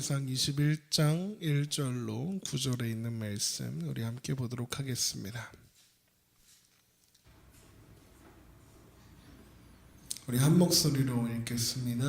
사무엘상 21장 1절로 9절에 있는 말씀 우리 함께 보도록 하겠습니다. 우리 한 목소리로 읽겠습니다.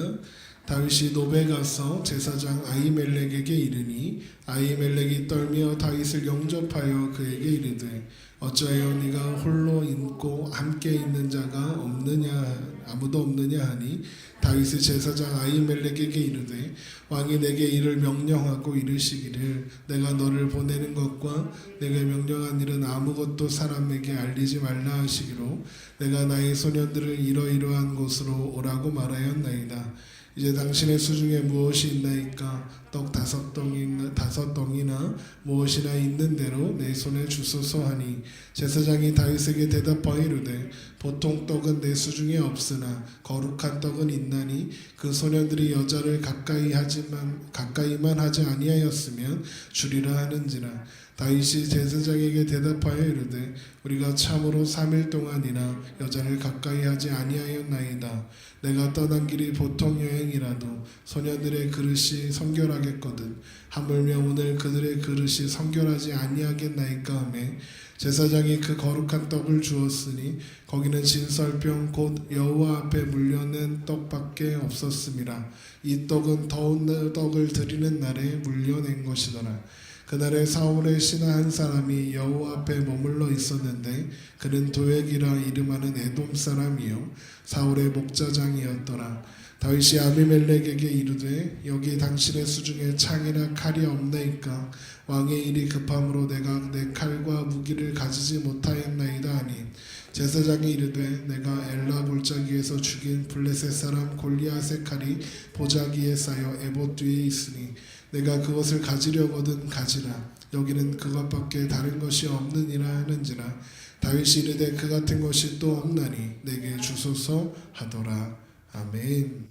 다윗이 노베 가서 제사장 아히멜렉에게 이르니 아히멜렉이 떨며 다윗을 영접하여 그에게 이르되 어찌하여 네가 홀로 있고 함께 있는 자가 없느냐 아무도 없느냐 하니 다윗이 제사장 아히멜렉에게 이르되 왕이 내게 이를 명령하고 이르시기를 내가 너를 보내는 것과 내가 명령한 일은 아무것도 사람에게 알리지 말라 하시기로 내가 나의 소년들을 이러이러한 곳으로 오라고 말하였나이다. 이제 당신의 수중에 무엇이 있나이까? 떡 5덩이나 무엇이나 있는 대로 내 손에 주소서 하니 제사장이 다윗에게 대답하여 이르되 보통 떡은 내 수중에 없으나 거룩한 떡은 있나니 그 소년들이 여자를 가까이만 하지 아니하였으면 주리라 하는지라. 다윗이 제사장에게 대답하여 이르되 우리가 참으로 3일 동안이나 여자를 가까이 하지 아니하였나이다. 내가 떠난 길이 보통 여행이라도 소년들의 그릇이 성결하겠거든. 하물며 오늘 그들의 그릇이 성결하지 아니하겠나이까 하매 제사장이 그 거룩한 떡을 주었으니 거기는 진설병 곧 여호와 앞에 물려낸 떡밖에 없었음이라. 이 떡은 더운 떡을 드리는 날에 물려낸 것이더라. 그날에 사울의 신하 한 사람이 여호와 앞에 머물러 있었는데 그는 도액이라 이름하는 에돔 사람이요 사울의 목자장이었더라. 다윗이 아비멜렉에게 이르되 여기 당신의 수중에 창이나 칼이 없나이까? 왕의 일이 급함으로 내가 내 칼과 무기를 가지지 못하였나이다 하니 제사장이 이르되 내가 엘라 골짜기에서 죽인 블레셋 사람 골리앗의 칼이 보자기에 쌓여 에봇 뒤에 있으니 내가 그것을 가지려거든 가지라. 여기는 그것밖에 다른 것이 없느니라 하는지라. 다윗이 이르되 그 같은 것이 또 없나니 내게 주소서 하더라. 아멘.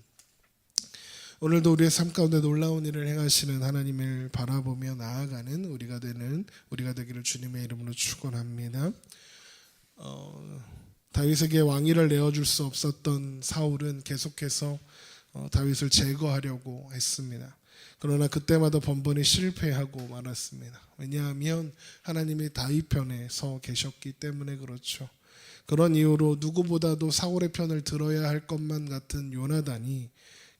오늘도 우리의 삶 가운데 놀라운 일을 행하시는 하나님을 바라보며 나아가는 우리가 되기를 주님의 이름으로 축원합니다. 다윗에게 왕위를 내어줄 수 없었던 사울은 계속해서 다윗을 제거하려고 했습니다. 그러나 그때마다 번번이 실패하고 말았습니다. 왜냐하면 하나님이 다윗 편에 서 계셨기 때문에 그렇죠. 그런 이유로 누구보다도 사울의 편을 들어야 할 것만 같은 요나단이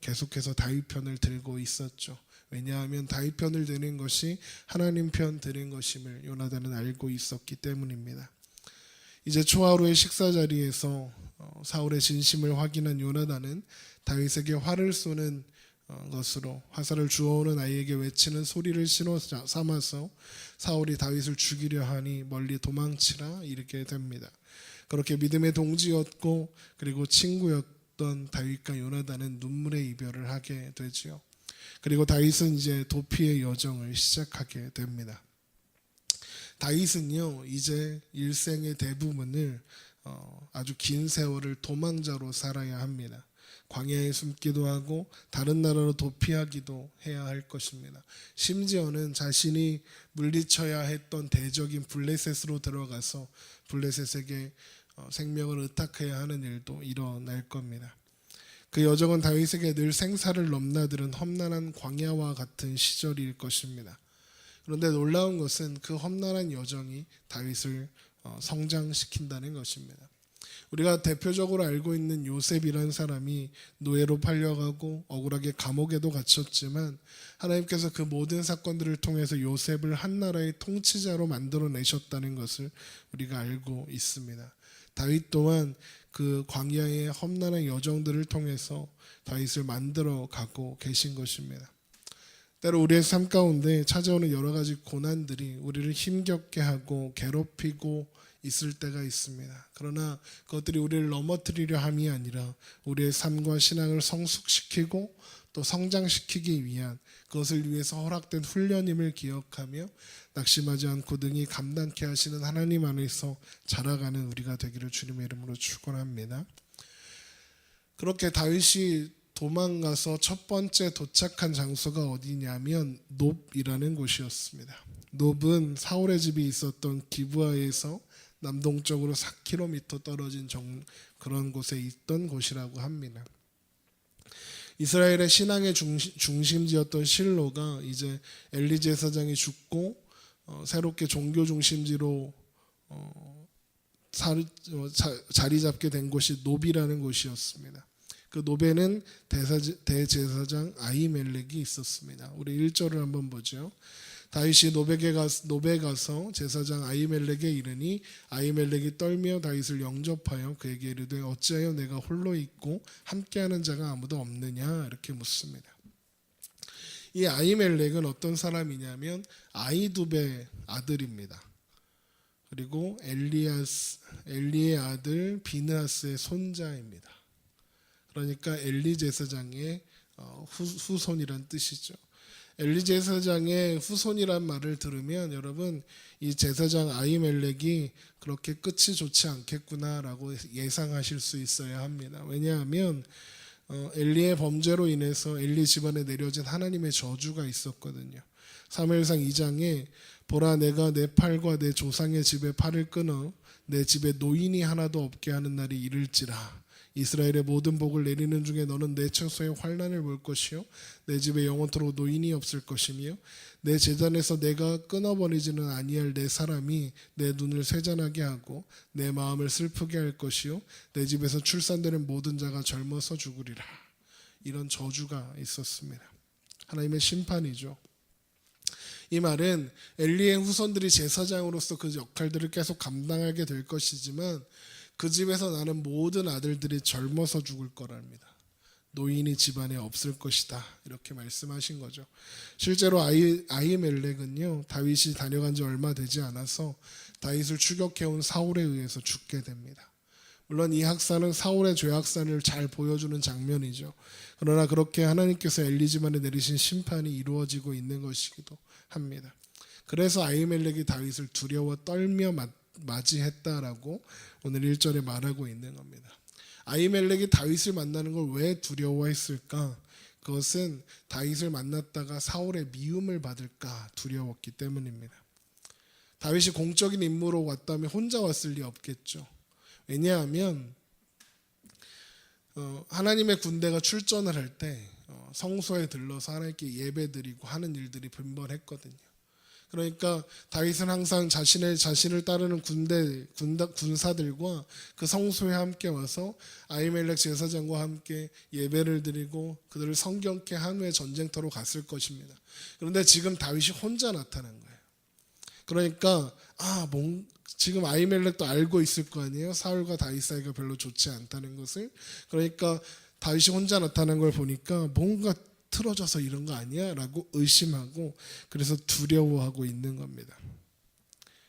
계속해서 다윗 편을 들고 있었죠. 왜냐하면 다윗 편을 드는 것이 하나님 편 드는 것임을 요나단은 알고 있었기 때문입니다. 이제 초하루의 식사 자리에서 사울의 진심을 확인한 요나단은 다윗에게 활을 쏘는 것으로 화살을 주워오는 아이에게 외치는 소리를 신호 삼아서 사울이 다윗을 죽이려 하니 멀리 도망치라 이르게 됩니다. 그렇게 믿음의 동지였고 그리고 친구였던 다윗과 요나단은 눈물의 이별을 하게 되지요. 그리고 다윗은 이제 도피의 여정을 시작하게 됩니다. 다윗은요 이제 일생의 대부분을 아주 긴 세월을 도망자로 살아야 합니다. 광야에 숨기도 하고 다른 나라로 도피하기도 해야 할 것입니다. 심지어는 자신이 물리쳐야 했던 대적인 블레셋으로 들어가서 블레셋에게 생명을 의탁해야 하는 일도 일어날 겁니다. 그 여정은 다윗에게 늘 생사를 넘나드는 험난한 광야와 같은 시절일 것입니다. 그런데 놀라운 것은 그 험난한 여정이 다윗을 성장시킨다는 것입니다. 우리가 대표적으로 알고 있는 요셉이라는 사람이 노예로 팔려가고 억울하게 감옥에도 갇혔지만 하나님께서 그 모든 사건들을 통해서 요셉을 한 나라의 통치자로 만들어내셨다는 것을 우리가 알고 있습니다. 다윗 또한 그 광야의 험난한 여정들을 통해서 다윗을 만들어가고 계신 것입니다. 때로 우리의 삶 가운데 찾아오는 여러 가지 고난들이 우리를 힘겹게 하고 괴롭히고 있을 때가 있습니다. 그러나 그것들이 우리를 넘어뜨리려 함이 아니라 우리의 삶과 신앙을 성숙시키고 또 성장시키기 위한 그것을 위해서 허락된 훈련임을 기억하며 낙심하지 않고 능히 감당케 하시는 하나님 안에서 자라가는 우리가 되기를 주님의 이름으로 축원합니다. 그렇게 다윗이 도망가서 첫 번째 도착한 장소가 어디냐면 놉이라는 곳이었습니다. 놉은 사울의 집이 있었던 기브아에서 남동쪽으로 4km 떨어진 그런 곳에 있던 곳이라고 합니다. 이스라엘의 신앙의 중심지였던 실로가 이제 엘리 제사장이 죽고 새롭게 종교 중심지로 자리 잡게 된 곳이 노비라는 곳이었습니다. 그 노베는 대제사장 아히멜렉이 있었습니다. 우리 1절을 한번 보죠. 다윗이 노베 가서 제사장 아히멜렉에 이르니 아히멜렉이 떨며 다윗을 영접하여 그에게 이르되 어찌하여 내가 홀로 있고 함께하는 자가 아무도 없느냐 이렇게 묻습니다. 이 아히멜렉은 어떤 사람이냐면 아히두베의 아들입니다. 그리고 엘리의 아들 비느하스의 손자입니다. 그러니까 엘리 제사장의 후손이란 뜻이죠. 엘리 제사장의 후손이란 말을 들으면 여러분 이 제사장 아히멜렉이 그렇게 끝이 좋지 않겠구나라고 예상하실 수 있어야 합니다. 왜냐하면 엘리의 범죄로 인해서 엘리 집안에 내려진 하나님의 저주가 있었거든요. 사무엘상 2장에 보라 내가 내 팔과 내 조상의 집에 팔을 끊어 내 집에 노인이 하나도 없게 하는 날이 이를지라. 이스라엘의 모든 복을 내리는 중에 너는 내 처소에 환난을 볼 것이요 내 집에 영원토록 노인이 없을 것이며 내 제단에서 내가 끊어버리지는 아니할 내 사람이 내 눈을 쇠잔하게 하고 내 마음을 슬프게 할 것이요 내 집에서 출산되는 모든 자가 젊어서 죽으리라. 이런 저주가 있었습니다. 하나님의 심판이죠. 이 말은 엘리의 후손들이 제사장으로서 그 역할들을 계속 감당하게 될 것이지만 그 집에서 나는 모든 아들들이 젊어서 죽을 거랍니다. 노인이 집안에 없을 것이다. 이렇게 말씀하신 거죠. 실제로 아히멜렉은요 다윗이 다녀간 지 얼마 되지 않아서 다윗을 추격해온 사울에 의해서 죽게 됩니다. 물론 이 학살은 사울의 죄학살을 잘 보여주는 장면이죠. 그러나 그렇게 하나님께서 엘리 집안에 내리신 심판이 이루어지고 있는 것이기도 합니다. 그래서 아히멜렉이 다윗을 두려워 떨며 맞이했다라고 오늘 1절에 말하고 있는 겁니다. 아히멜렉이 다윗을 만나는 걸 왜 두려워했을까? 그것은 다윗을 만났다가 사울의 미움을 받을까 두려웠기 때문입니다. 다윗이 공적인 임무로 왔다면 혼자 왔을 리 없겠죠. 왜냐하면 하나님의 군대가 출전을 할 때 성소에 들러서 하나님께 예배드리고 하는 일들이 빈번했거든요. 그러니까 다윗은 항상 자신을 따르는 군사들과 그 성소에 함께 와서 아히멜렉 제사장과 함께 예배를 드리고 그들을 성경케 한 후에 전쟁터로 갔을 것입니다. 그런데 지금 다윗이 혼자 나타난 거예요. 그러니까 지금 아히멜렉도 알고 있을 거 아니에요. 사울과 다윗 사이가 별로 좋지 않다는 것을. 그러니까 다윗이 혼자 나타난 걸 보니까 뭔가 틀어져서 이런 거 아니야? 라고 의심하고 그래서 두려워하고 있는 겁니다.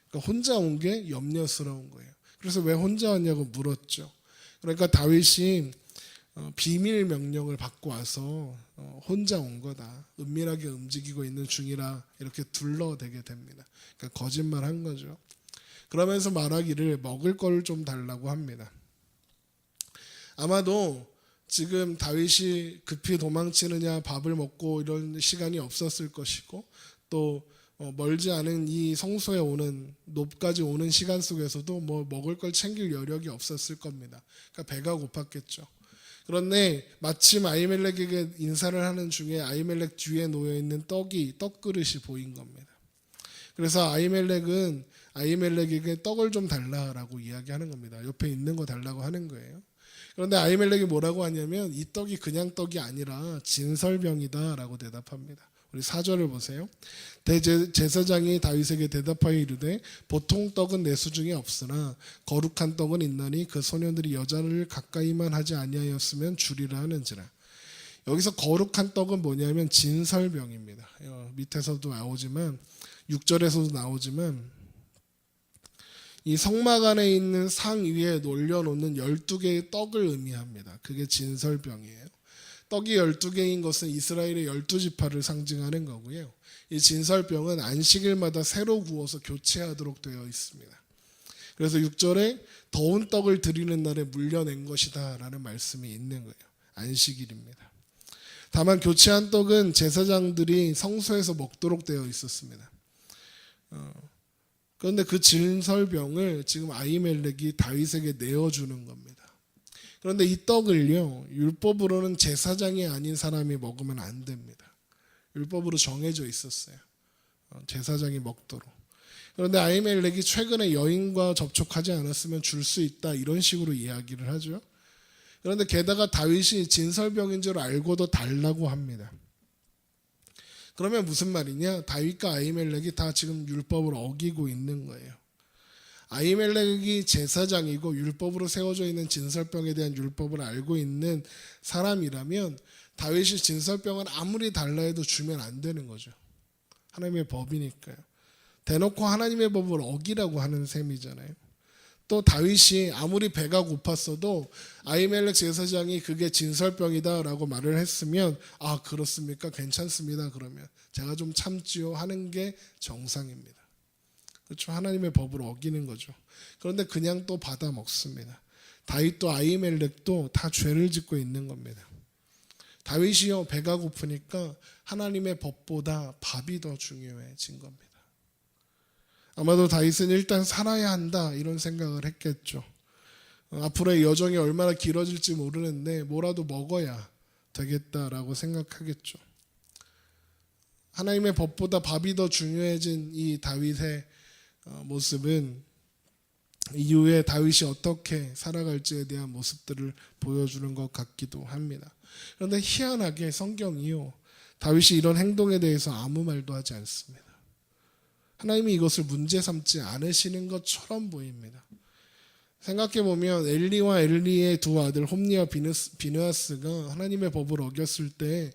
그러니까 혼자 온 게 염려스러운 거예요. 그래서 왜 혼자 왔냐고 물었죠. 그러니까 다윗이 비밀 명령을 받고 와서 혼자 온 거다. 은밀하게 움직이고 있는 중이라 이렇게 둘러대게 됩니다. 그러니까 거짓말한 거죠. 그러면서 말하기를 먹을 걸 좀 달라고 합니다. 아마도 지금 다윗이 급히 도망치느냐 밥을 먹고 이런 시간이 없었을 것이고 또 멀지 않은 이 성소에 오는 놉까지 오는 시간 속에서도 뭐 먹을 걸 챙길 여력이 없었을 겁니다. 그러니까 배가 고팠겠죠. 그런데 마침 아히멜렉에게 인사를 하는 중에 아히멜렉 뒤에 놓여있는 떡 그릇이 보인 겁니다. 그래서 아히멜렉에게 떡을 좀 달라라고 이야기하는 겁니다. 옆에 있는 거 달라고 하는 거예요. 그런데 아히멜렉이 뭐라고 하냐면 이 떡이 그냥 떡이 아니라 진설병이다라고 대답합니다. 우리 4절을 보세요. 대제사장이 다윗에게 대답하여 이르되 보통 떡은 내 수중에 없으나 거룩한 떡은 있나니 그 소년들이 여자를 가까이만 하지 아니하였으면 주리라 하는지라. 여기서 거룩한 떡은 뭐냐면 진설병입니다. 밑에서도 나오지만 6절에서도 나오지만 이 성막 안에 있는 상 위에 올려놓는 12개의 떡을 의미합니다. 그게 진설병이에요. 떡이 12개인 것은 이스라엘의 12지파를 상징하는 거고요. 이 진설병은 안식일마다 새로 구워서 교체하도록 되어 있습니다. 그래서 6절에 더운 떡을 드리는 날에 물려낸 것이다 라는 말씀이 있는 거예요. 안식일입니다. 다만 교체한 떡은 제사장들이 성소에서 먹도록 되어 있었습니다. 그런데 그 진설병을 지금 아히멜렉이 다윗에게 내어주는 겁니다. 그런데 이 떡을요, 율법으로는 제사장이 아닌 사람이 먹으면 안 됩니다. 율법으로 정해져 있었어요. 제사장이 먹도록. 그런데 아히멜렉이 최근에 여인과 접촉하지 않았으면 줄 수 있다, 이런 식으로 이야기를 하죠. 그런데 게다가 다윗이 진설병인 줄 알고도 달라고 합니다. 그러면 무슨 말이냐? 다윗과 아히멜렉이 다 지금 율법을 어기고 있는 거예요. 아히멜렉이 제사장이고 율법으로 세워져 있는 진설병에 대한 율법을 알고 있는 사람이라면 다윗이 진설병을 아무리 달라 해도 주면 안 되는 거죠. 하나님의 법이니까요. 대놓고 하나님의 법을 어기라고 하는 셈이잖아요. 또 다윗이 아무리 배가 고팠어도 아히멜렉 제사장이 그게 진설병이다라고 말을 했으면 아, 그렇습니까? 괜찮습니다. 그러면 제가 좀 참지요 하는 게 정상입니다. 그렇죠? 하나님의 법을 어기는 거죠. 그런데 그냥 또 받아 먹습니다. 다윗도 아히멜렉도 다 죄를 짓고 있는 겁니다. 다윗이요, 배가 고프니까 하나님의 법보다 밥이 더 중요해진 겁니다. 아마도 다윗은 일단 살아야 한다, 이런 생각을 했겠죠. 앞으로의 여정이 얼마나 길어질지 모르는데 뭐라도 먹어야 되겠다라고 생각하겠죠. 하나님의 법보다 밥이 더 중요해진 이 다윗의 모습은 이후에 다윗이 어떻게 살아갈지에 대한 모습들을 보여주는 것 같기도 합니다. 그런데 희한하게 성경이요, 다윗이 이런 행동에 대해서 아무 말도 하지 않습니다. 하나님이 이것을 문제 삼지 않으시는 것처럼 보입니다. 생각해보면 엘리와 엘리의 두 아들 홈니와 비느하스가 하나님의 법을 어겼을 때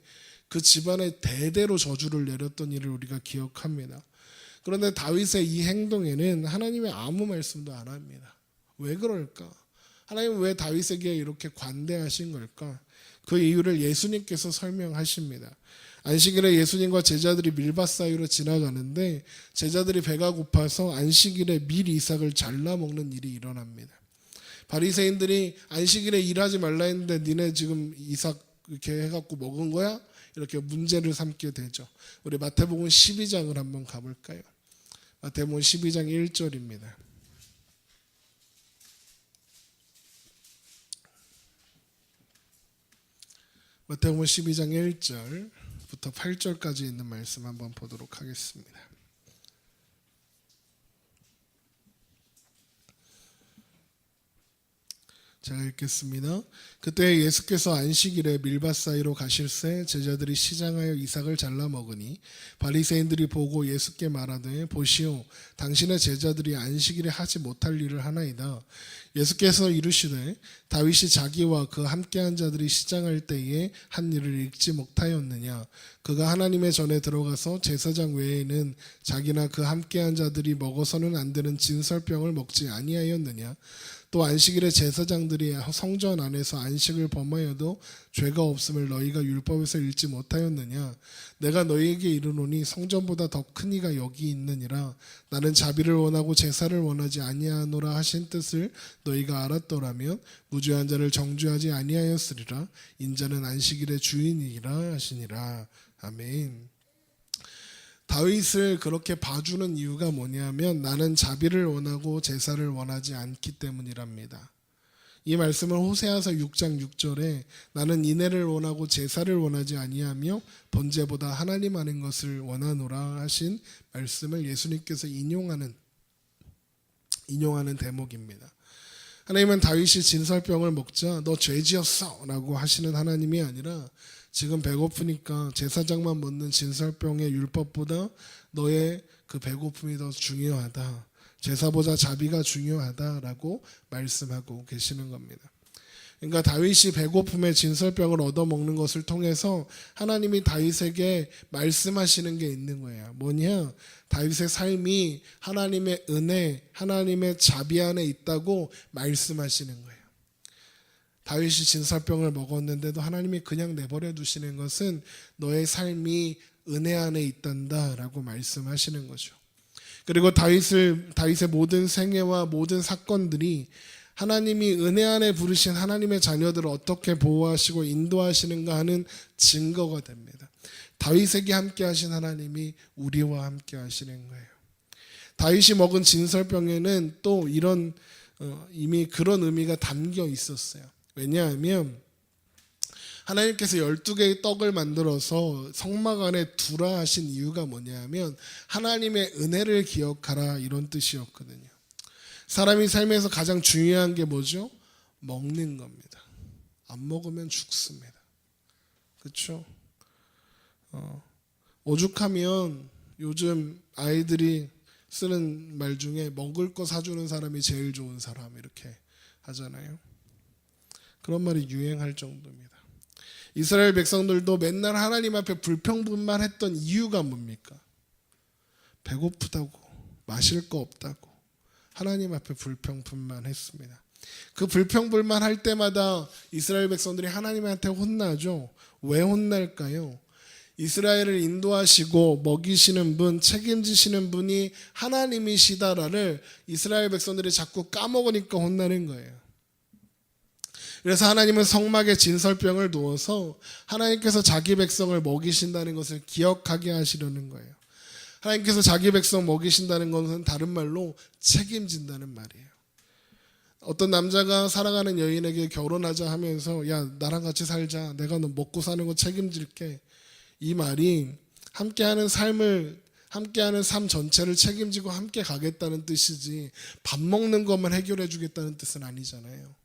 그 집안에 대대로 저주를 내렸던 일을 우리가 기억합니다. 그런데 다윗의 이 행동에는 하나님의 아무 말씀도 안 합니다. 왜 그럴까? 하나님은 왜 다윗에게 이렇게 관대하신 걸까? 그 이유를 예수님께서 설명하십니다. 안식일에 예수님과 제자들이 밀밭 사이로 지나가는데 제자들이 배가 고파서 안식일에 밀 이삭을 잘라 먹는 일이 일어납니다. 바리새인들이 안식일에 일하지 말라 했는데 니네 지금 이삭 이렇게 해갖고 먹은 거야? 이렇게 문제를 삼게 되죠. 우리 마태복음 12장을 한번 가볼까요? 마태복음 12장 1절입니다. 마태복음 12장 1절부터 8절까지 있는 말씀 한번 보도록 하겠습니다. 제가 읽겠습니다. 그때 예수께서 안식일에 밀밭 사이로 가실새 제자들이 시장하여 이삭을 잘라 먹으니 바리새인들이 보고 예수께 말하되 보시오, 당신의 제자들이 안식일에 하지 못할 일을 하나이다. 예수께서 이르시되 다윗이 자기와 그 함께한 자들이 시장할 때에 한 일을 읽지 못하였느냐? 그가 하나님의 전에 들어가서 제사장 외에는 자기나 그 함께한 자들이 먹어서는 안 되는 진설병을 먹지 아니하였느냐? 또 안식일에 제사장들이 성전 안에서 안식을 범하여도 죄가 없음을 너희가 율법에서 읽지 못하였느냐? 내가 너희에게 이르노니 성전보다 더 큰 이가 여기 있느니라. 나는 자비를 원하고 제사를 원하지 아니하노라 하신 뜻을 너희가 알았더라면 무죄한 자를 정죄하지 아니하였으리라. 인자는 안식일의 주인이라 하시니라. 아멘. 다윗을 그렇게 봐주는 이유가 뭐냐면 나는 자비를 원하고 제사를 원하지 않기 때문이랍니다. 이 말씀을 호세아서 6장 6절에 나는 인애를 원하고 제사를 원하지 아니하며 번제보다 하나님 아는 것을 원하노라 하신 말씀을 예수님께서 인용하는 대목입니다. 하나님은 다윗이 진설병을 먹자 너 죄지었어 라고 하시는 하나님이 아니라 지금 배고프니까 제사장만 먹는 진설병의 율법보다 너의 그 배고픔이 더 중요하다. 제사보다 자비가 중요하다라고 말씀하고 계시는 겁니다. 그러니까 다윗이 배고픔의 진설병을 얻어먹는 것을 통해서 하나님이 다윗에게 말씀하시는 게 있는 거예요. 뭐냐? 다윗의 삶이 하나님의 은혜, 하나님의 자비 안에 있다고 말씀하시는 거예요. 다윗이 진설병을 먹었는데도 하나님이 그냥 내버려 두시는 것은 너의 삶이 은혜 안에 있단다라고 말씀하시는 거죠. 그리고 다윗의 모든 생애와 모든 사건들이 하나님이 은혜 안에 부르신 하나님의 자녀들을 어떻게 보호하시고 인도하시는가 하는 증거가 됩니다. 다윗에게 함께 하신 하나님이 우리와 함께 하시는 거예요. 다윗이 먹은 진설병에는 또 이런 이미 그런 의미가 담겨 있었어요. 왜냐하면 하나님께서 12개의 떡을 만들어서 성막 안에 두라 하신 이유가 뭐냐면 하나님의 은혜를 기억하라 이런 뜻이었거든요. 사람이 삶에서 가장 중요한 게 뭐죠? 먹는 겁니다. 안 먹으면 죽습니다. 그렇죠? 오죽하면 요즘 아이들이 쓰는 말 중에 먹을 거 사주는 사람이 제일 좋은 사람 이렇게 하잖아요. 그런 말이 유행할 정도입니다. 이스라엘 백성들도 맨날 하나님 앞에 불평불만 했던 이유가 뭡니까? 배고프다고, 마실 거 없다고 하나님 앞에 불평불만 했습니다. 그 불평불만 할 때마다 이스라엘 백성들이 하나님한테 혼나죠. 왜 혼날까요? 이스라엘을 인도하시고 먹이시는 분, 책임지시는 분이 하나님이시다라를 이스라엘 백성들이 자꾸 까먹으니까 혼나는 거예요. 그래서 하나님은 성막에 진설병을 놓아서 하나님께서 자기 백성을 먹이신다는 것을 기억하게 하시려는 거예요. 하나님께서 자기 백성 먹이신다는 것은 다른 말로 책임진다는 말이에요. 어떤 남자가 사랑하는 여인에게 결혼하자 하면서 야 나랑 같이 살자, 내가 너 먹고 사는 거 책임질게, 이 말이 함께하는 삶 전체를 책임지고 함께 가겠다는 뜻이지 밥 먹는 것만 해결해 주겠다는 뜻은 아니잖아요.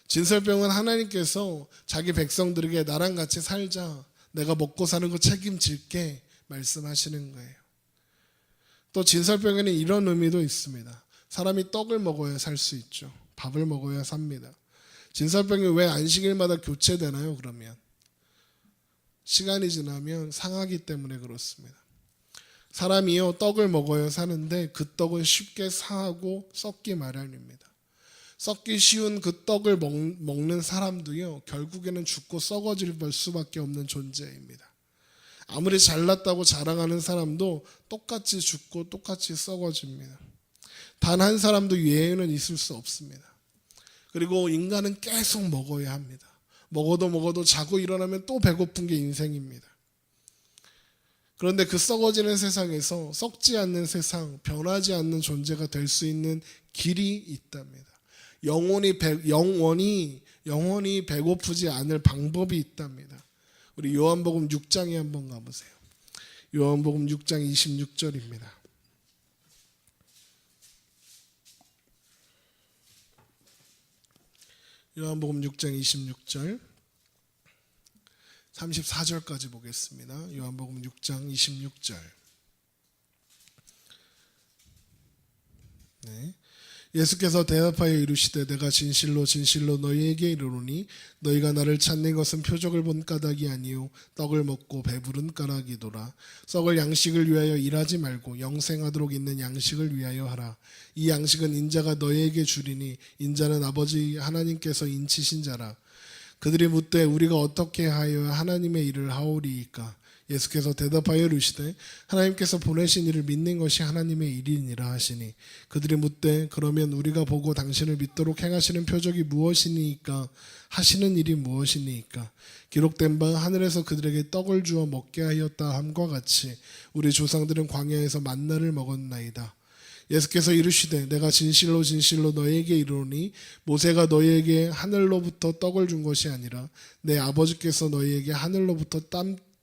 진설병은 하나님께서 자기 백성들에게 나랑 같이 살자, 내가 먹고 사는 거 책임질게 말씀하시는 거예요. 또 진설병에는 이런 의미도 있습니다. 사람이 떡을 먹어야 살 수 있죠. 밥을 먹어야 삽니다. 진설병이 왜 안식일마다 교체되나요? 그러면 시간이 지나면 상하기 때문에 그렇습니다. 사람이요 떡을 먹어야 사는데 그 떡은 쉽게 상하고 썩기 마련입니다. 썩기 쉬운 그 떡을 먹는 사람도요 결국에는 죽고 썩어질 수밖에 없는 존재입니다. 아무리 잘났다고 자랑하는 사람도 똑같이 죽고 똑같이 썩어집니다. 단 한 사람도 예외는 있을 수 없습니다. 그리고 인간은 계속 먹어야 합니다. 먹어도 자고 일어나면 또 배고픈 게 인생입니다. 그런데 그 썩어지는 세상에서 썩지 않는 세상, 변하지 않는 존재가 될 수 있는 길이 있답니다. 영원히 배고프지 않을 방법이 있답니다. 우리 요한복음 6장에 한번 가보세요. 요한복음 6장 26절입니다. 요한복음 6장 26절 34절까지 보겠습니다. 요한복음 6장 26절. 네. 예수께서 대답하여 이르시되 내가 진실로 진실로 너희에게 이르노니 너희가 나를 찾는 것은 표적을 본 까닭이 아니요 떡을 먹고 배부른 까닭이도라. 썩을 양식을 위하여 일하지 말고 영생하도록 있는 양식을 위하여 하라. 이 양식은 인자가 너희에게 주리니 인자는 아버지 하나님께서 인치신 자라. 그들이 묻되 우리가 어떻게 하여 하나님의 일을 하오리이까? 예수께서 대답하여 이르시되 하나님께서 보내신 이를 믿는 것이 하나님의 일이니라 하시니 그들이 묻되 그러면 우리가 보고 당신을 믿도록 행하시는 표적이 무엇이니까 하시는 일이 무엇이니까? 기록된 바 하늘에서 그들에게 떡을 주어 먹게 하였다 함과 같이 우리 조상들은 광야에서 만나를 먹었나이다. 예수께서 이르시되 내가 진실로 진실로 너희에게 이르노니 모세가 너희에게 하늘로부터 떡을 준 것이 아니라 내 아버지께서 너희에게 하늘로부터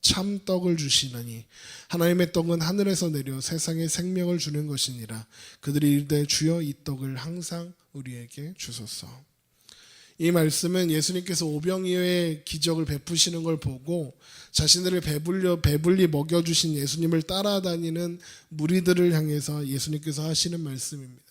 참 떡을 주시나니 하나님의 떡은 하늘에서 내려 세상에 생명을 주는 것이니라. 그들이 이르되 주여 이 떡을 항상 우리에게 주소서. 이 말씀은 예수님께서 오병이어의 기적을 베푸시는 걸 보고 자신들을 배불리 먹여주신 예수님을 따라다니는 무리들을 향해서 예수님께서 하시는 말씀입니다.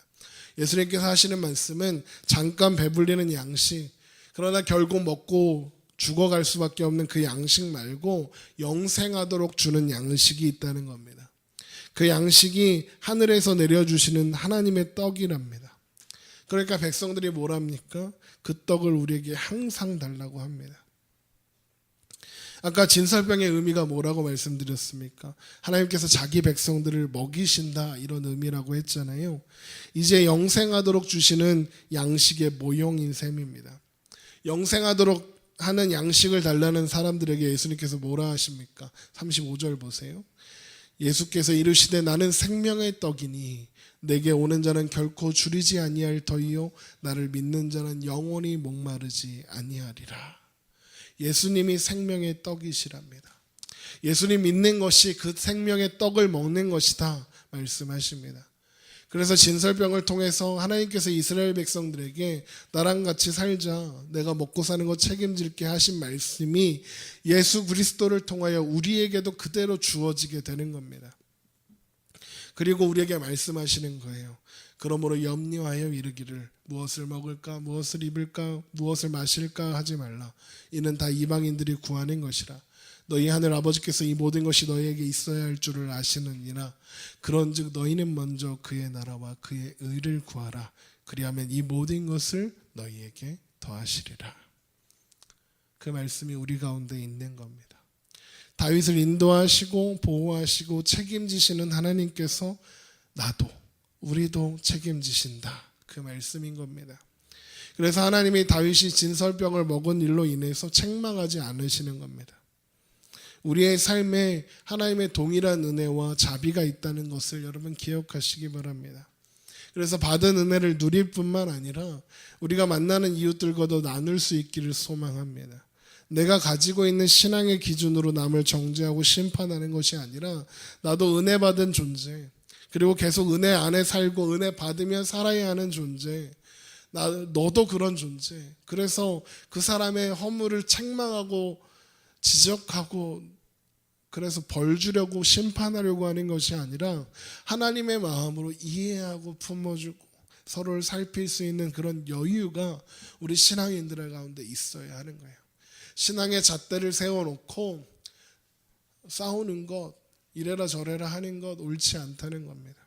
예수님께서 하시는 말씀은 잠깐 배불리는 양식, 그러나 결국 먹고 죽어갈 수밖에 없는 그 양식 말고 영생하도록 주는 양식이 있다는 겁니다. 그 양식이 하늘에서 내려주시는 하나님의 떡이랍니다. 그러니까 백성들이 뭐랍니까? 그 떡을 우리에게 항상 달라고 합니다. 아까 진설병의 의미가 뭐라고 말씀드렸습니까? 하나님께서 자기 백성들을 먹이신다 이런 의미라고 했잖아요. 이제 영생하도록 주시는 양식의 모형인 셈입니다. 영생하도록 하는 양식을 달라는 사람들에게 예수님께서 뭐라 하십니까? 35절 보세요. 예수께서 이르시되 나는 생명의 떡이니 내게 오는 자는 결코 줄이지 아니할 터이요 나를 믿는 자는 영원히 목마르지 아니하리라. 예수님이 생명의 떡이시랍니다. 예수님 믿는 것이 그 생명의 떡을 먹는 것이다 말씀하십니다. 그래서 진설병을 통해서 하나님께서 이스라엘 백성들에게 나랑 같이 살자, 내가 먹고 사는 거 책임질게 하신 말씀이 예수 그리스도를 통하여 우리에게도 그대로 주어지게 되는 겁니다. 그리고 우리에게 말씀하시는 거예요. 그러므로 염려하여 이르기를 무엇을 먹을까, 무엇을 입을까, 무엇을 마실까 하지 말라. 이는 다 이방인들이 구하는 것이라. 너희 하늘 아버지께서 이 모든 것이 너희에게 있어야 할 줄을 아시느니라. 그런즉 너희는 먼저 그의 나라와 그의 의를 구하라. 그리하면 이 모든 것을 너희에게 더하시리라. 그 말씀이 우리 가운데 있는 겁니다. 다윗을 인도하시고 보호하시고 책임지시는 하나님께서 나도 우리도 책임지신다. 그 말씀인 겁니다. 그래서 하나님이 다윗이 진설병을 먹은 일로 인해서 책망하지 않으시는 겁니다. 우리의 삶에 하나님의 동일한 은혜와 자비가 있다는 것을 여러분 기억하시기 바랍니다. 그래서 받은 은혜를 누릴 뿐만 아니라 우리가 만나는 이웃들과도 나눌 수 있기를 소망합니다. 내가 가지고 있는 신앙의 기준으로 남을 정죄하고 심판하는 것이 아니라 나도 은혜 받은 존재, 그리고 계속 은혜 안에 살고 은혜 받으며 살아야 하는 존재, 너도 그런 존재. 그래서 그 사람의 허물을 책망하고 지적하고 그래서 벌 주려고 심판하려고 하는 것이 아니라 하나님의 마음으로 이해하고 품어주고 서로를 살필 수 있는 그런 여유가 우리 신앙인들 가운데 있어야 하는 거예요. 신앙의 잣대를 세워놓고 싸우는 것, 이래라 저래라 하는 것 옳지 않다는 겁니다.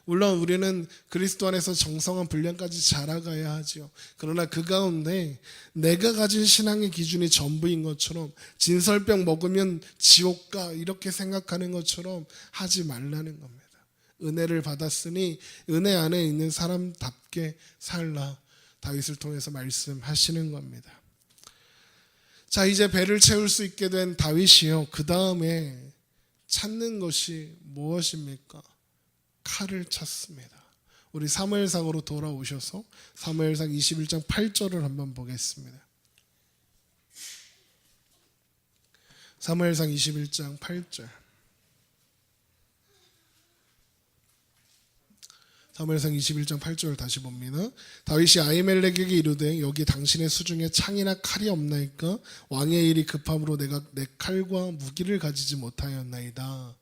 물론 우리는 그리스도 안에서 정성한 분량까지 자라가야 하죠. 그러나 그 가운데 내가 가진 신앙의 기준이 전부인 것처럼 진설병 먹으면 지옥 가 이렇게 생각하는 것처럼 하지 말라는 겁니다. 은혜를 받았으니 은혜 안에 있는 사람답게 살라. 다윗을 통해서 말씀하시는 겁니다. 자, 이제 배를 채울 수 있게 된 다윗이요, 그 다음에 찾는 것이 무엇입니까? 칼을 찾습니다. 우리 사무엘상으로 돌아오셔서 사무엘상 21장 8절을 한번 보겠습니다. 사무엘상 21장 8절. 사무엘상 21장 8절을 다시 봅니다. 다윗이 아히멜렉에게 이르되 여기 당신의 수중에 창이나 칼이 없나이까? 왕의 일이 급함으로 내가 내 칼과 무기를 가지지 못하였나이다.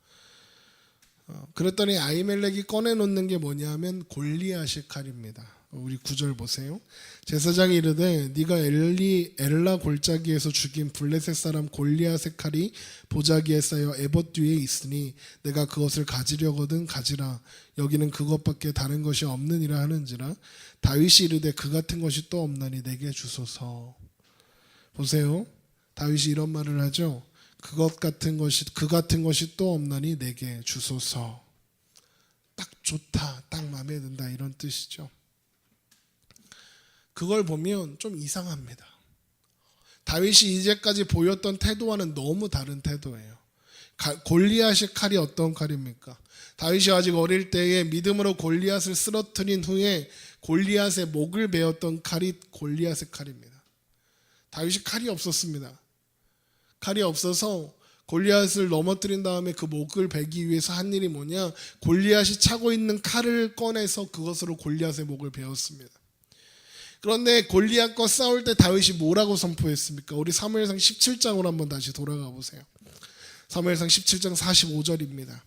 그랬더니 아히멜렉이 꺼내놓는 게 뭐냐면 골리앗의 칼입니다. 우리 9절 보세요. 제사장이 이르되 네가 엘라 골짜기에서 죽인 블레셋 사람 골리앗의 칼이 보자기에 쌓여 에봇 뒤에 있으니 내가 그것을 가지려거든 가지라. 여기는 그것밖에 다른 것이 없느니라 하는지라. 다윗이 이르되 그 같은 것이 또 없나니 내게 주소서. 보세요. 다윗이 이런 말을 하죠. 그 같은 것이 또 없나니 내게 주소서. 딱 좋다, 딱 마음에 든다 이런 뜻이죠. 그걸 보면 좀 이상합니다. 다윗이 이제까지 보였던 태도와는 너무 다른 태도예요. 골리앗의 칼이 어떤 칼입니까? 다윗이 아직 어릴 때에 믿음으로 골리앗을 쓰러뜨린 후에 골리앗의 목을 베었던 칼이 골리앗의 칼입니다. 다윗이 칼이 없었습니다. 칼이 없어서 골리앗을 넘어뜨린 다음에 그 목을 베기 위해서 한 일이 뭐냐? 골리앗이 차고 있는 칼을 꺼내서 그것으로 골리앗의 목을 베었습니다. 그런데 골리앗과 싸울 때 다윗이 뭐라고 선포했습니까? 우리 사무엘상 17장으로 한번 다시 돌아가 보세요. 사무엘상 17장 45절입니다.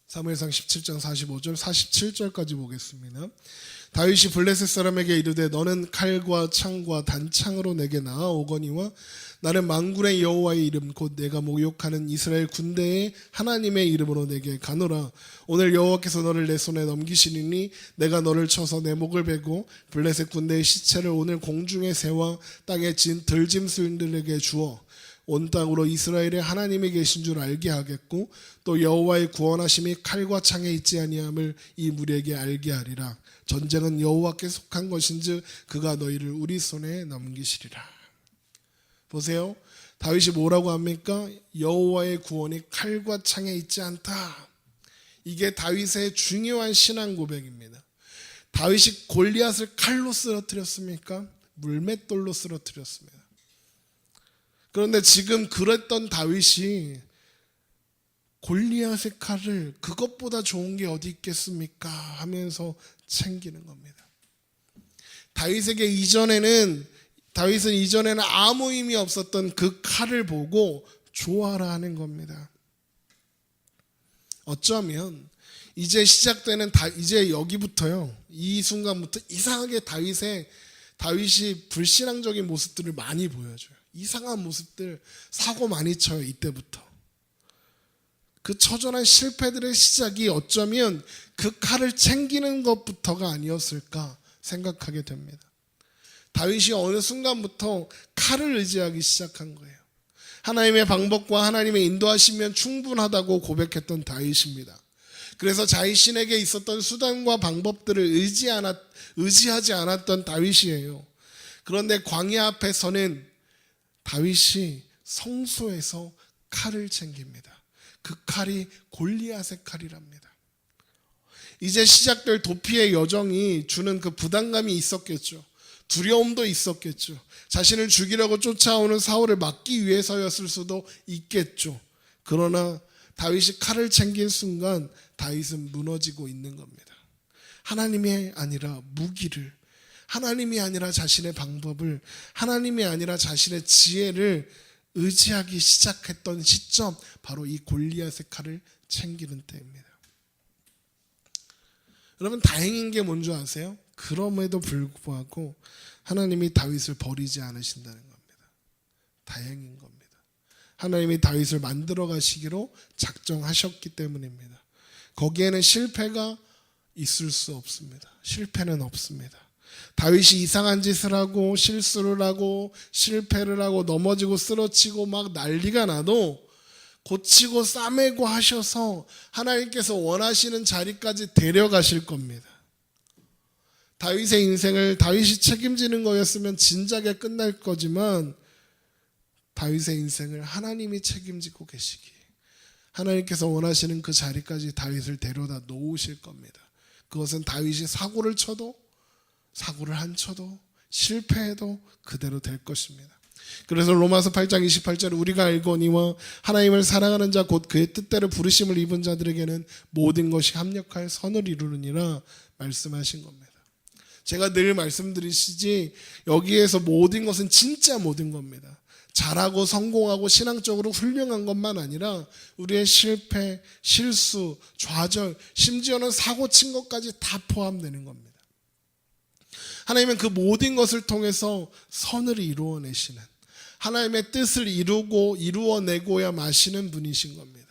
사무엘상 17장 45절 47절까지 보겠습니다. 다윗이 블레셋 사람에게 이르되 너는 칼과 창과 단창으로 내게 나아오거니와 나는 만군의 여호와의 이름 곧 내가 모욕하는 이스라엘 군대의 하나님의 이름으로 내게 가노라. 오늘 여호와께서 너를 내 손에 넘기시리니 내가 너를 쳐서 내 목을 베고 블레셋 군대의 시체를 오늘 공중의 새와 땅의 들짐승들에게 주어 온 땅으로 이스라엘의 하나님이 계신 줄 알게 하겠고 또 여호와의 구원하심이 칼과 창에 있지 아니함을 이 무리에게 알게 하리라. 전쟁은 여호와께 속한 것인즉 그가 너희를 우리 손에 넘기시리라. 보세요. 다윗이 뭐라고 합니까? 여호와의 구원이 칼과 창에 있지 않다. 이게 다윗의 중요한 신앙 고백입니다. 다윗이 골리앗을 칼로 쓰러뜨렸습니까? 물맷돌로 쓰러뜨렸습니다. 그런데 지금 그랬던 다윗이 골리앗의 칼을 그것보다 좋은 게 어디 있겠습니까? 하면서 챙기는 겁니다. 다윗은 이전에는 아무 의미 없었던 그 칼을 보고 좋아라 하는 겁니다. 어쩌면 이제 시작되는 이제 여기부터요, 이 순간부터 이상하게 다윗이 불신앙적인 모습들을 많이 보여줘요. 이상한 모습들, 사고 많이 쳐요. 이때부터 그 처절한 실패들의 시작이 어쩌면 그 칼을 챙기는 것부터가 아니었을까 생각하게 됩니다. 다윗이 어느 순간부터 칼을 의지하기 시작한 거예요. 하나님의 방법과 하나님의 인도하시면 충분하다고 고백했던 다윗입니다. 그래서 자신에게 있었던 수단과 방법들을 의지하지 않았던 다윗이에요. 그런데 광야 앞에서는 다윗이 성소에서 칼을 챙깁니다. 그 칼이 골리앗의 칼이랍니다. 이제 시작될 도피의 여정이 주는 그 부담감이 있었겠죠. 두려움도 있었겠죠. 자신을 죽이려고 쫓아오는 사울을 막기 위해서였을 수도 있겠죠. 그러나 다윗이 칼을 챙긴 순간 다윗은 무너지고 있는 겁니다. 하나님이 아니라 무기를, 하나님이 아니라 자신의 방법을, 하나님이 아니라 자신의 지혜를 의지하기 시작했던 시점, 바로 이 골리앗의 칼을 챙기는 때입니다. 여러분, 다행인 게 뭔지 아세요? 그럼에도 불구하고 하나님이 다윗을 버리지 않으신다는 겁니다. 다행인 겁니다. 하나님이 다윗을 만들어 가시기로 작정하셨기 때문입니다. 거기에는 실패가 있을 수 없습니다. 실패는 없습니다. 다윗이 이상한 짓을 하고 실수를 하고 실패를 하고 넘어지고 쓰러지고 막 난리가 나도 고치고 싸매고 하셔서 하나님께서 원하시는 자리까지 데려가실 겁니다. 다윗의 인생을 다윗이 책임지는 거였으면 진작에 끝날 거지만 다윗의 인생을 하나님이 책임지고 계시기에 하나님께서 원하시는 그 자리까지 다윗을 데려다 놓으실 겁니다. 그것은 다윗이 사고를 안 쳐도 실패해도 그대로 될 것입니다. 그래서 로마서 8장 28절에 우리가 알거니와 하나님을 사랑하는 자 곧 그의 뜻대로 부르심을 입은 자들에게는 모든 것이 합력하여 선을 이루느니라 말씀하신 겁니다. 제가 늘 말씀드리시지 여기에서 모든 것은 진짜 모든 겁니다. 잘하고 성공하고 신앙적으로 훌륭한 것만 아니라 우리의 실패, 실수, 좌절, 심지어는 사고 친 것까지 다 포함되는 겁니다. 하나님은 그 모든 것을 통해서 선을 이루어내시는, 하나님의 뜻을 이루어내고야 마시는 분이신 겁니다.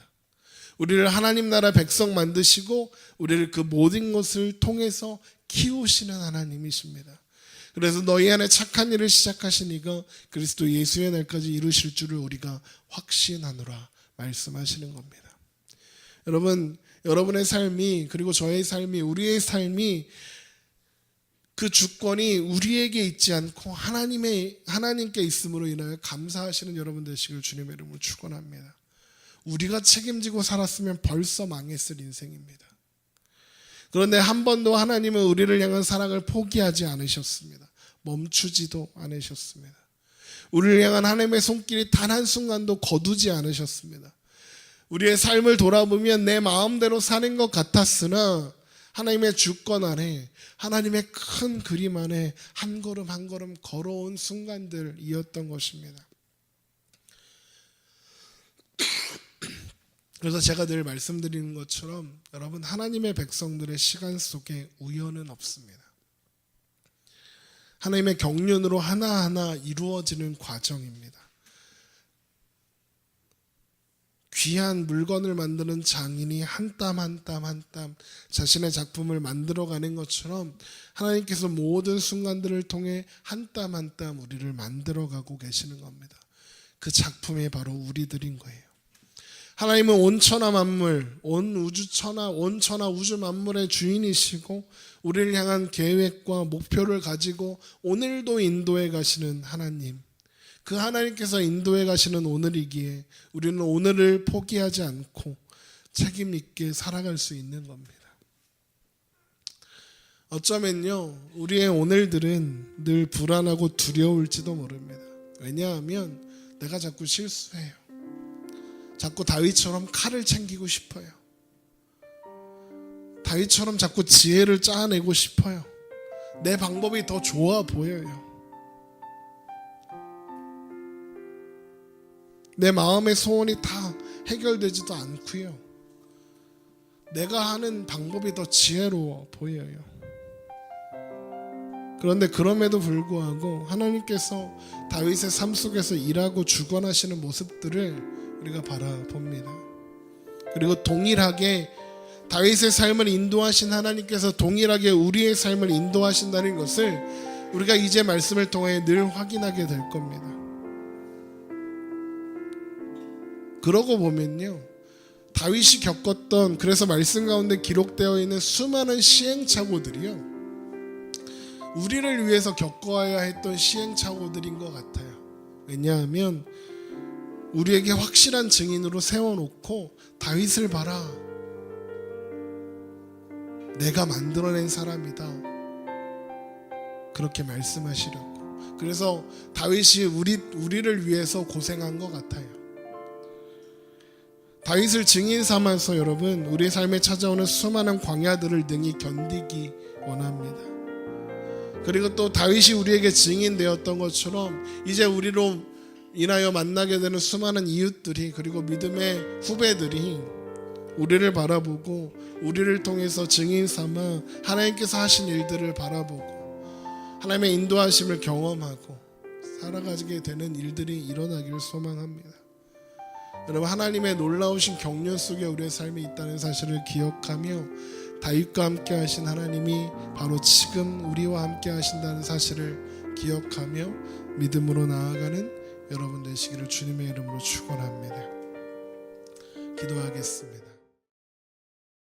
우리를 하나님 나라 백성 만드시고 우리를 그 모든 것을 통해서 키우시는 하나님이십니다. 그래서 너희 안에 착한 일을 시작하신 이가 그리스도 예수의 날까지 이루실 줄을 우리가 확신하노라 말씀하시는 겁니다. 여러분, 여러분의 삶이, 그리고 저의 삶이, 우리의 삶이 그 주권이 우리에게 있지 않고 하나님께 있음으로 인하여 감사하시는 여러분 되시길 주님의 이름으로 축원합니다. 우리가 책임지고 살았으면 벌써 망했을 인생입니다. 그런데 한 번도 하나님은 우리를 향한 사랑을 포기하지 않으셨습니다. 멈추지도 않으셨습니다. 우리를 향한 하나님의 손길이 단 한순간도 거두지 않으셨습니다. 우리의 삶을 돌아보면 내 마음대로 사는 것 같았으나 하나님의 주권 안에, 하나님의 큰 그림 안에 한 걸음 한 걸음 걸어온 순간들이었던 것입니다. 그래서 제가 늘 말씀드리는 것처럼 여러분, 하나님의 백성들의 시간 속에 우연은 없습니다. 하나님의 경륜으로 하나하나 이루어지는 과정입니다. 귀한 물건을 만드는 장인이 한 땀 한 땀 한 땀 자신의 작품을 만들어가는 것처럼 하나님께서 모든 순간들을 통해 한 땀 한 땀 우리를 만들어가고 계시는 겁니다. 그 작품이 바로 우리들인 거예요. 하나님은 온 천하 만물, 온 천하 우주 만물의 주인이시고 우리를 향한 계획과 목표를 가지고 오늘도 인도해 가시는 하나님, 그 하나님께서 인도해 가시는 오늘이기에 우리는 오늘을 포기하지 않고 책임 있게 살아갈 수 있는 겁니다. 어쩌면요, 우리의 오늘들은 늘 불안하고 두려울지도 모릅니다. 왜냐하면 내가 자꾸 실수해요. 자꾸 다윗처럼 칼을 챙기고 싶어요. 다윗처럼 자꾸 지혜를 짜내고 싶어요. 내 방법이 더 좋아 보여요. 내 마음의 소원이 다 해결되지도 않고요. 내가 하는 방법이 더 지혜로워 보여요. 그런데 그럼에도 불구하고 하나님께서 다윗의 삶 속에서 일하고 주관하시는 모습들을 우리가 바라봅니다. 그리고 동일하게 다윗의 삶을 인도하신 하나님께서 동일하게 우리의 삶을 인도하신다는 것을 우리가 이제 말씀을 통해 늘 확인하게 될 겁니다. 그러고 보면요, 다윗이 겪었던, 그래서 말씀 가운데 기록되어 있는 수많은 시행착오들이요, 우리를 위해서 겪어야 했던 시행착오들인 것 같아요. 왜냐하면 우리에게 확실한 증인으로 세워놓고 다윗을 봐라, 내가 만들어낸 사람이다, 그렇게 말씀하시려고. 그래서 다윗이 우리를 위해서 고생한 것 같아요. 다윗을 증인 삼아서 여러분, 우리의 삶에 찾아오는 수많은 광야들을 능히 견디기 원합니다. 그리고 또 다윗이 우리에게 증인되었던 것처럼 이제 우리로 인하여 만나게 되는 수많은 이웃들이, 그리고 믿음의 후배들이 우리를 바라보고 우리를 통해서 증인 삼아 하나님께서 하신 일들을 바라보고 하나님의 인도하심을 경험하고 살아가게 되는 일들이 일어나기를 소망합니다. 여러분, 하나님의 놀라우신 경륜 속에 우리의 삶이 있다는 사실을 기억하며 다윗과 함께 하신 하나님이 바로 지금 우리와 함께 하신다는 사실을 기억하며 믿음으로 나아가는 여러분 되시기를 주님의 이름으로 축원합니다. 기도하겠습니다.